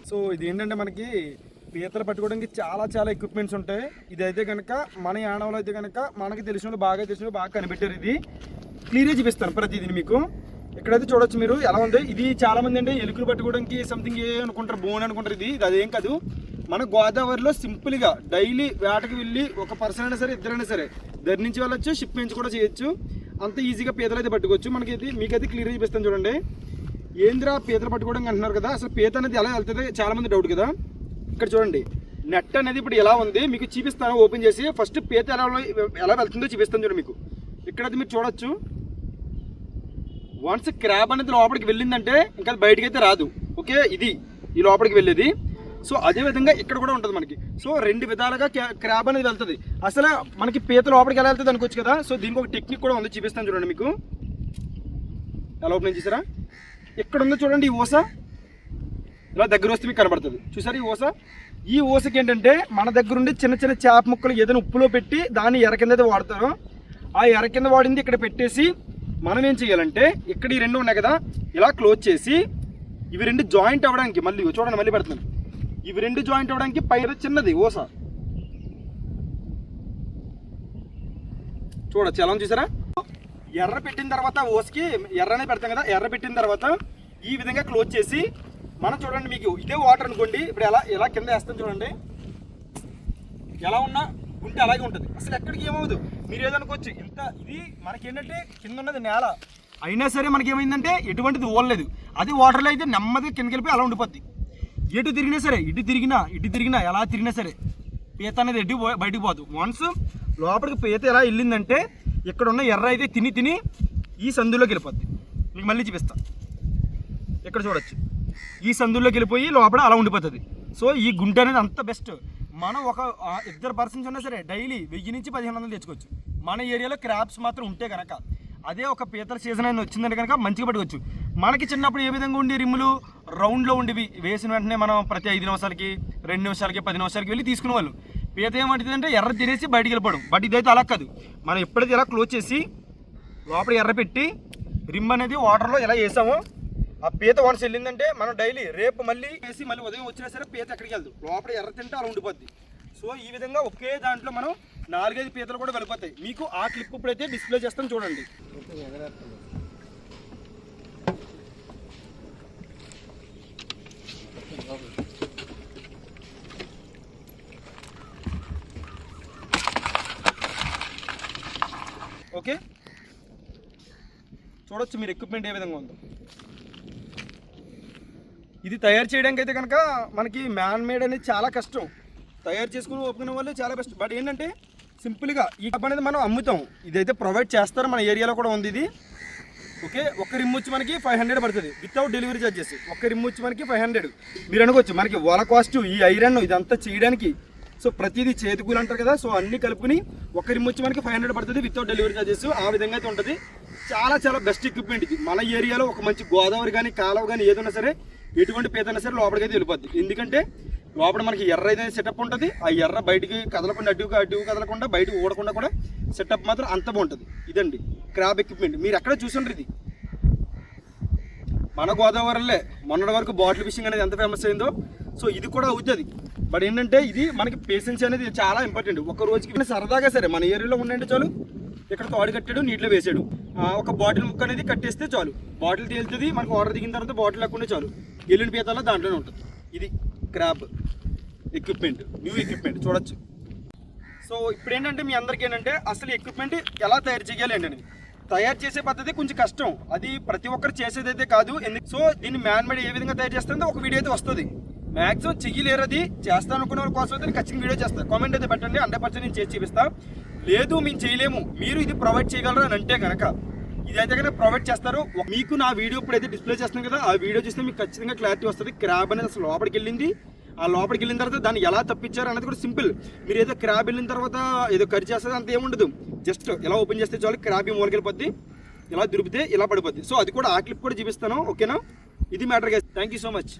So ఇది ఏంటంటే మనకి పీతలు పట్టుకోవడానికి చాలా ఎక్విప్మెంట్స్ ఉంటాయి. ఇదైతే కనుక మన యానంలో అయితే కనుక మనకి తెలిసిన బాగా కనిపెట్టారు. ఇది క్లియర్గా చూపిస్తాను ప్రతిదీ మీకు. ఇక్కడైతే చూడొచ్చు మీరు ఎలా ఉంది. ఇది చాలా మంది అంటే ఎలుకలు పట్టుకోవడానికి సంథింగ్ ఏ అనుకుంటారు, బోన్ అనుకుంటారు. ఇది అదేం కాదు. మన గోదావరిలో సింపుల్గా డైలీ వేటకి వెళ్ళి ఒక పర్సన్ అయినా సరే ఇద్దరైనా సరే ధరించి వెళ్ళొచ్చు, షిప్మెంట్స్ కూడా చేయొచ్చు. అంత ఈజీగా పీతలు అయితే పట్టుకోవచ్చు. మీకైతే క్లియర్గా చూపిస్తాను చూడండి. ఏంద్రా పీతలు పట్టుకోవడానికి అంటున్నారు కదా, అసలు పీత అనేది ఎలా వెళ్తుంది చాలా మంది డౌట్ కదా. ఇక్కడ చూడండి, నెట్ అనేది ఇప్పుడు ఎలా ఉంది మీకు చూపిస్తాను. ఓపెన్ చేసి ఫస్ట్ పీత ఎలా వెళ్తుందో చూపిస్తాను చూడండి మీకు. ఇక్కడైతే మీరు చూడొచ్చు. వన్స్ క్రాబ్ అనేది లోపలికి వెళ్ళిందంటే ఇంకా బయటకి అయితే రాదు. ఓకే, ఇది ఈ లోపలికి వెళ్ళేది. సో అదేవిధంగా ఇక్కడ కూడా ఉంటుంది మనకి. సో రెండు విధాలుగా క్రాబ్ అనేది వెళ్తుంది. అసలు మనకి పీత లోపలికి ఎలా వెళ్తుంది అనుకోవచ్చు కదా. సో దీనికి ఒక టెక్నిక్ కూడా ఉంది, చూపిస్తాను చూడండి మీకు. ఎలా ఓపెన్ చేసారా, ఇక్కడ ఉందో చూడండి. ఈ ఊస ఇలా దగ్గర వస్తే మీకు కనబడుతుంది. చూసారు ఈ ఊస. ఈ ఊసకి ఏంటంటే మన దగ్గర ఉండి చిన్న చేప ముక్కలు ఏదైనా ఉప్పులో పెట్టి దాన్ని ఎర కింద అయితే వాడతారు. ఆ ఎర కింద వాడింది ఇక్కడ పెట్టేసి మనం ఏం చేయాలంటే ఇక్కడ ఈ రెండు ఉన్నాయి కదా, ఇలా క్లోజ్ చేసి ఇవి రెండు జాయింట్ అవ్వడానికి మళ్ళీ చూడండి, మళ్ళీ పెడుతున్నాను. ఇవి రెండు జాయింట్ అవ్వడానికి పైన చిన్నది ఊస చూడచ్చు. ఎలా చూసారా. ఎర్ర పెట్టిన తర్వాత ఊసకి ఎర్రనే పెడతాం కదా, ఎర్ర పెట్టిన తర్వాత ఈ విధంగా క్లోజ్ చేసి మనం చూడండి. మీకు ఇదే వాటర్ అనుకోండి, ఇప్పుడు ఎలా కింద వేస్తాం చూడండి. ఎలా ఉన్నా ఉంటే అలాగే ఉంటుంది, అసలు ఎక్కడికి ఏమవుదు. మీరు ఏదనుకోవచ్చు ఇంత ఇది మనకి ఏంటంటే కింద ఉన్నది నేల అయినా సరే మనకి ఏమైందంటే ఎటువంటిది ఓడలేదు. అది వాటర్లో అయితే నెమ్మదిగా కిందకి వెళ్ళిపోయి అలా ఉండిపోద్ది. ఎటు తిరిగినా సరే, ఇటు తిరిగినా ఎలా తిరిగినా సరే పీత అనేది బయటికి పోదు. వన్స్ లోపలికి పీత ఎలా వెళ్ళిందంటే ఇక్కడ ఉన్న ఎర్ర అయితే తిని ఈ సందులోకి వెళ్ళిపోద్ది. మీకు మళ్ళీ చూపిస్తాను. ఇక్కడ చూడొచ్చు, ఈ సందుల్లోకి వెళ్ళిపోయి లోపల అలా ఉండిపోతుంది. సో ఈ గుంట అనేది అంత బెస్ట్. మనం ఒక ఇద్దరు పర్సన్స్ ఉన్నా సరే డైలీ 1000 నుంచి 1500 తెచ్చుకోవచ్చు. మన ఏరియాలో క్రాప్స్ మాత్రం ఉంటే కనుక. అదే ఒక పీతల సీజన్ అయినా వచ్చిందంటే కనుక మంచిగా పట్టుకోవచ్చు. మనకి చిన్నప్పుడు ఏ విధంగా ఉండే రిమ్ములు రౌండ్లో ఉండేవి, వేసిన వెంటనే మనం ప్రతి 5 నిమిషాలకి 2 నిమిషాలకి 10 నిమిషాలకి వెళ్ళి తీసుకునేవాళ్ళు. పీత ఏమంటుందంటే ఎర్ర తినేసి బయటికి వెళ్ళిపోవడం. బట్ ఇదైతే అలా కాదు. మనం ఎప్పుడైతే ఇలా క్లోజ్ చేసి లోపల ఎర్ర పెట్టి రిమ్ అనేది వాటర్లో ఎలా వేసామో ఆ పీత వన్స్ వెళ్ళిందంటే మనం డైలీ రేపు మళ్ళీ వేసి మళ్ళీ ఉదయం వచ్చినా సరే పీత ఎక్కడికి వెళ్దు, లోపల ఎర్ర తింటే అలా ఉండిపోద్ది. సో ఈ విధంగా ఒకే దాంట్లో మనం 4-5 పీతలు కూడా వెళ్ళిపోతాయి. మీకు ఆ క్లిప్ ఇప్పుడైతే డిస్ప్లే చేస్తాం చూడండి. ఓకే, చూడొచ్చు మీరు ఎక్విప్మెంట్ ఏ విధంగా ఉందో. ఇది తయారు చేయడానికి అయితే కనుక మనకి మ్యాన్ మేడ్ అనేది చాలా కష్టం. తయారు చేసుకుని ఒప్పుకునే వాళ్ళు చాలా బెస్ట్. బట్ ఏంటంటే సింపుల్గా ఈ కప్ అనేది మనం అమ్ముతాం. ఇదైతే ప్రొవైడ్ చేస్తారు, మన ఏరియాలో కూడా ఉంది ఇది. ఓకే, ఒక రిమ్ వచ్చి మనకి 500 పడుతుంది వితౌట్ డెలివరీ ఛార్జెస్. ఒక రిమ్ వచ్చి మనకి 500. మీరు అనుకోవచ్చు మనకి వాళ్ళ కాస్ట్ ఈ ఐరన్ ఇదంతా చేయడానికి. సో ప్రతిదీ చేతికూలు అంటారు కదా. సో అన్నీ కలుపుకుని ఒక రిమ్ వచ్చి మనకి 500 పడుతుంది వితౌట్ డెలివరీ ఛార్జెస్. ఆ విధంగా అయితే ఉంటుంది. చాలా బెస్ట్ ఎక్విప్మెంట్ ఇది. మన ఏరియాలో ఒక మంచి గోదావరి కానీ కాలువ కానీ ఏదైనా సరే ఎటువంటి పీతైనా సరే లోపలికైతే వెళ్ళిపోద్ది. ఎందుకంటే లోపల మనకి ఎర్ర అయితే సెటప్ ఉంటుంది. ఆ ఎర్ర బయటికి కదలకుండా అటు కదలకుండా బయటకు ఊడకుండా కూడా సెటప్ మాత్రం అంత బాగుంటుంది. ఇదండి క్రాబ్ ఎక్విప్మెంట్. మీరు ఎక్కడ చూసుండ్రు ఇది మన గోదావరిలో మొన్నటి వరకు బాటిల్ ఫిషింగ్ అనేది ఎంత ఫేమస్ అయిందో సో ఇది కూడా అవుతుంది. బట్ ఏంటంటే ఇది మనకి పేషెన్స్ అనేది చాలా ఇంపార్టెంట్. ఒక రోజుకి సరదాగా సరే మన ఏరియాలో ఉండండి చాలు. ఇక్కడ తాడు కట్టాడు, నీటిలో వేసాడు, ఒక బాటిల్ ముక్క అనేది కట్టేస్తే చాలు, బాటిల్ తేలుతుంది. మనకు ఆర్డర్ దిగిన తర్వాత బాటిల్ లేకుండా చాలు, ఎల్లుండి పీతల్లో దాంట్లోనే ఉంటుంది. ఇది క్రాబ్ ఎక్విప్మెంట్, న్యూ ఎక్విప్మెంట్ చూడొచ్చు. సో ఇప్పుడు ఏంటంటే మీ అందరికీ ఏంటంటే అసలు ఎక్విప్మెంట్ ఎలా తయారు చేయాలి ఏంటండి. తయారు చేసే పద్ధతి కొంచెం కష్టం, అది ప్రతి ఒక్కరు చేసేదైతే కాదు. సో దీన్ని మ్యాన్ మేడ్ ఏ విధంగా తయారు చేస్తుందో ఒక వీడియో అయితే వస్తుంది. మ్యాక్సిమం చెయ్యలేరు, అది చేస్తాను అనుకునే వాళ్ళ కోసం అయితే ఖచ్చితంగా వీడియో చేస్తాను. కామెంట్ అయితే పెట్టండి, 100% నేను చేసి చూపిస్తాను. లేదు మేము చేయలేము, మీరు ఇది ప్రొవైడ్ చేయగలరు అని అంటే కనుక ఇదైతే కనుక ప్రొవైడ్ చేస్తారు. మీకు నా వీడియో ఇప్పుడైతే డిస్ప్లే చేస్తున్నాను కదా, ఆ వీడియో చూస్తే మీకు ఖచ్చితంగా క్లారిటీ వస్తుంది. క్రాబ్ అనేది అసలు లోపలికి వెళ్ళింది, ఆ లోపలికి వెళ్ళిన తర్వాత దాన్ని ఎలా తప్పించారు అనేది కూడా సింపుల్. మీరు ఏదో క్రాబ్ వెళ్ళిన తర్వాత ఏదో కర్రీ చేస్తుంది అంత ఏముండదు. జస్ట్ ఎలా ఓపెన్ చేస్తే చాలు, క్రాబ్ మూలకి వెళ్ళిపోద్ది, ఇలా దురిపితే ఇలా పడిపోద్ది. సో అది కూడా ఆ క్లిప్ కూడా చూపిస్తాను. ఓకేనా, ఇది matter guys. Thank you so much.